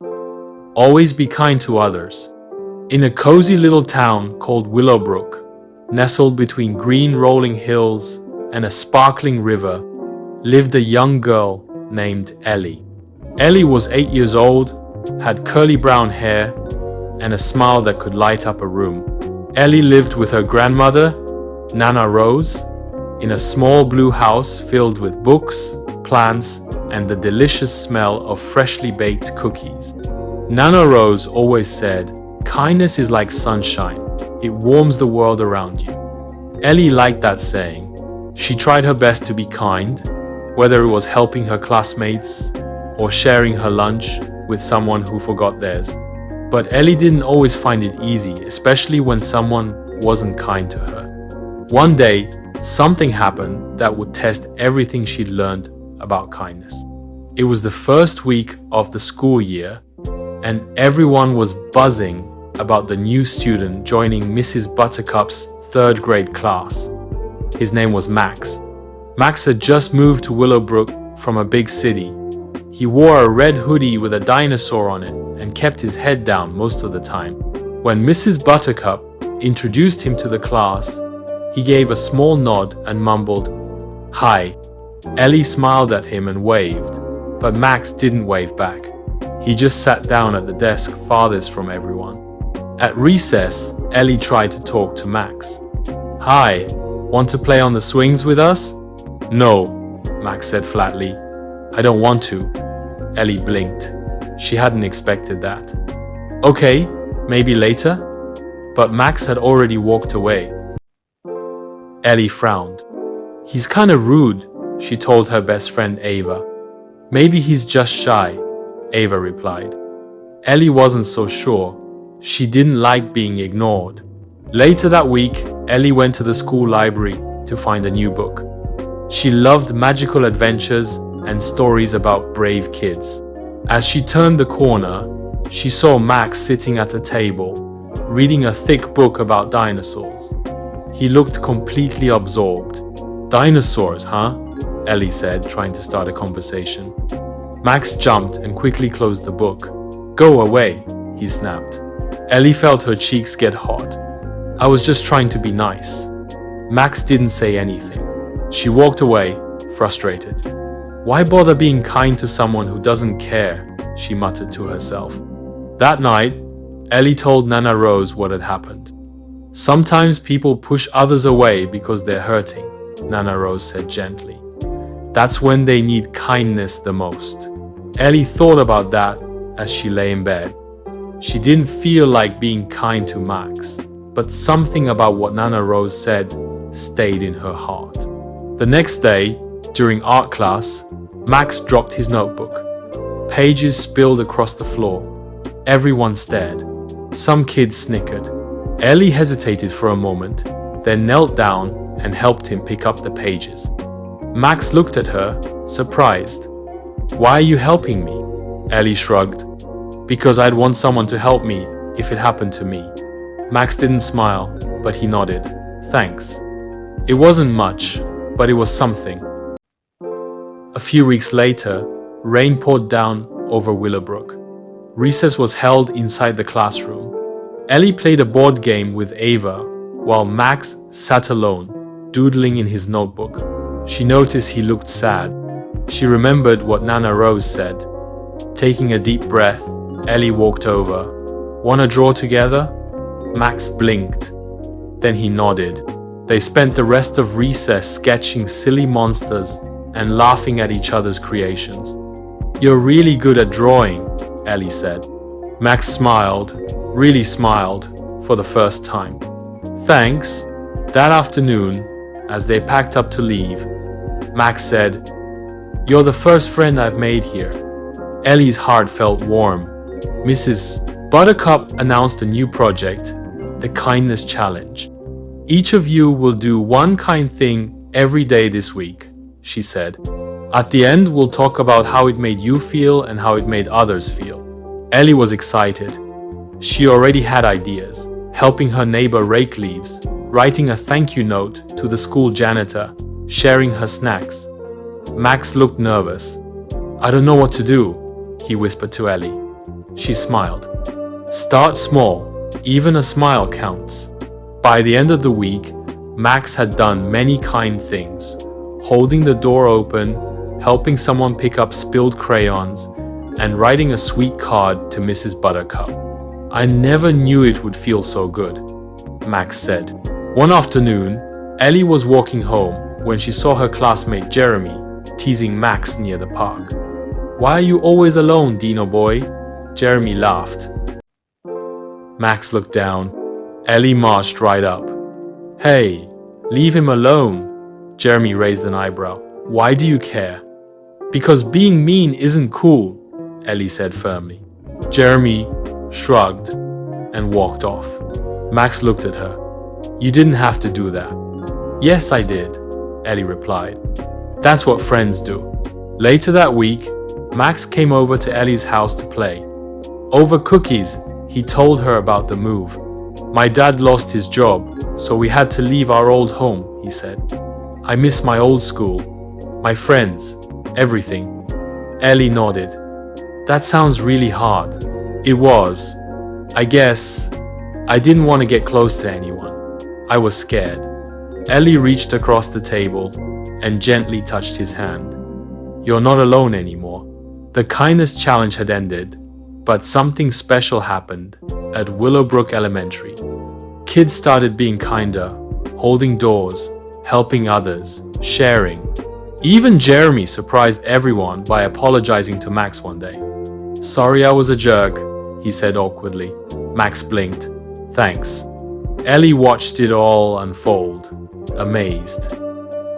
Always be kind to others. In a cozy little town called Willowbrook, nestled between green rolling hills and a sparkling river, lived a young girl named Ellie. Ellie was 8 years old, had curly brown hair, and a smile that could light up a room. Ellie lived with her grandmother, Nana Rose, in a small blue house filled with books, plants, and the delicious smell of freshly baked cookies. Nana Rose always said, "Kindness is like sunshine. It warms the world around you." Ellie liked that saying. She tried her best to be kind, whether it was helping her classmates or sharing her lunch with someone who forgot theirs. But Ellie didn't always find it easy, especially when someone wasn't kind to her. One day, something happened that would test everything she'd learned about kindness. It was the first week of the school year, and everyone was buzzing about the new student joining Mrs. Buttercup's third grade class. His name was Max. Max had just moved to Willowbrook from a big city. He wore a red hoodie with a dinosaur on it and kept his head down most of the time. When Mrs. Buttercup introduced him to the class, he gave a small nod and mumbled, "Hi." Ellie smiled at him and waved, but Max didn't wave back. He just sat down at the desk farthest from everyone. At recess, Ellie tried to talk to Max. "Hi, want to play on the swings with us?" "No," Max said flatly. "I don't want to." Ellie blinked. She hadn't expected that. "Okay, maybe later?" But Max had already walked away. Ellie frowned. "He's kinda rude," she told her best friend Ava. "Maybe he's just shy," Ava replied. Ellie wasn't so sure. She didn't like being ignored. Later that week, Ellie went to the school library to find a new book. She loved magical adventures and stories about brave kids. As she turned the corner, she saw Max sitting at a table, reading a thick book about dinosaurs. He looked completely absorbed. "Dinosaurs, huh?" Ellie said, trying to start a conversation. Max jumped and quickly closed the book. "Go away," he snapped. Ellie felt her cheeks get hot. "I was just trying to be nice." Max didn't say anything. She walked away, frustrated. "Why bother being kind to someone who doesn't care?" she muttered to herself. That night, Ellie told Nana Rose what had happened. "Sometimes people push others away because they're hurting," Nana Rose said gently. "That's when they need kindness the most." Ellie thought about that as she lay in bed. She didn't feel like being kind to Max, but something about what Nana Rose said stayed in her heart. The next day, during art class, Max dropped his notebook. Pages spilled across the floor. Everyone stared. Some kids snickered. Ellie hesitated for a moment, then knelt down and helped him pick up the pages. Max looked at her, surprised. "Why are you helping me?" Ellie shrugged. "Because I'd want someone to help me if it happened to me." Max didn't smile, but he nodded. "Thanks." It wasn't much, but it was something. A few weeks later, rain poured down over Willowbrook. Recess was held inside the classroom. Ellie played a board game with Ava, while Max sat alone, doodling in his notebook. She noticed he looked sad. She remembered what Nana Rose said. Taking a deep breath, Ellie walked over. "Wanna draw together?" Max blinked. Then he nodded. They spent the rest of recess sketching silly monsters and laughing at each other's creations. "You're really good at drawing," Ellie said. Max smiled, really smiled, for the first time. "Thanks." That afternoon, as they packed up to leave, Max said, "You're the first friend I've made here." Ellie's heart felt warm. Mrs. Buttercup announced a new project, the Kindness Challenge. "Each of you will do one kind thing every day this week," she said. "At the end, we'll talk about how it made you feel and how it made others feel." Ellie was excited. She already had ideas, helping her neighbor rake leaves, writing a thank you note to the school janitor, sharing her snacks. Max looked nervous. "I don't know what to do," he whispered to Ellie. She smiled. Start small, even a smile counts. By the end of the week, Max had done many kind things, holding the door open, helping someone pick up spilled crayons, and writing a sweet card to Mrs. Buttercup. I never knew it would feel so good, Max said. One afternoon, Ellie was walking home when she saw her classmate Jeremy teasing Max near the park. Why are you always alone, Dino boy? Jeremy laughed. Max looked down. Ellie marched right up. Hey, leave him alone. Jeremy raised an eyebrow. Why do you care? Because being mean isn't cool, Ellie said firmly. Jeremy shrugged and walked off. Max looked at her. You didn't have to do that. Yes, I did, Ellie replied. That's what friends do. Later that week, Max came over to Ellie's house to play. Over cookies, he told her about the move. My dad lost his job, so we had to leave our old home, he said. I miss my old school, my friends, everything. Ellie nodded. That sounds really hard. It was. I guess I didn't want to get close to anyone. I was scared. Ellie reached across the table and gently touched his hand. You're not alone anymore. The kindness challenge had ended, but something special happened at Willowbrook Elementary. Kids started being kinder, holding doors, helping others, sharing. Even Jeremy surprised everyone by apologizing to Max one day. Sorry I was a jerk, he said awkwardly. Max blinked. Thanks. Ellie watched it all unfold, amazed.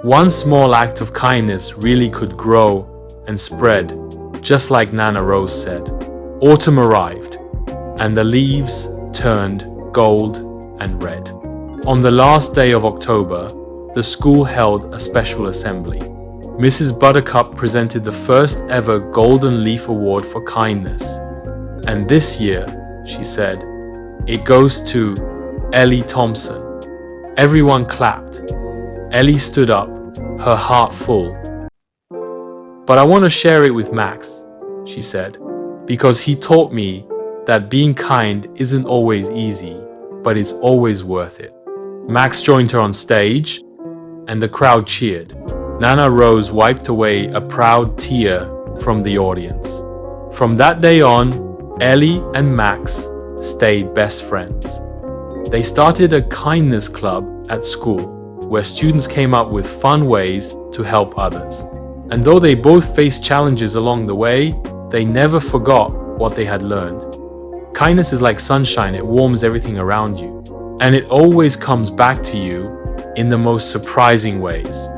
One small act of kindness really could grow and spread, just like Nana Rose said. Autumn arrived, and the leaves turned gold and red. On the last day of October, the school held a special assembly. Mrs. Buttercup presented the first ever Golden Leaf Award for kindness. And this year, she said, it goes to Ellie Thompson. Everyone clapped. Ellie stood up, her heart full. But I want to share it with Max, she said, because he taught me that being kind isn't always easy, but it's always worth it. Max joined her on stage, and the crowd cheered. Nana Rose wiped away a proud tear from the audience. From that day on, Ellie and Max stayed best friends. They started a kindness club at school, where students came up with fun ways to help others. And though they both faced challenges along the way, they never forgot what they had learned. Kindness is like sunshine, it warms everything around you. And it always comes back to you in the most surprising ways.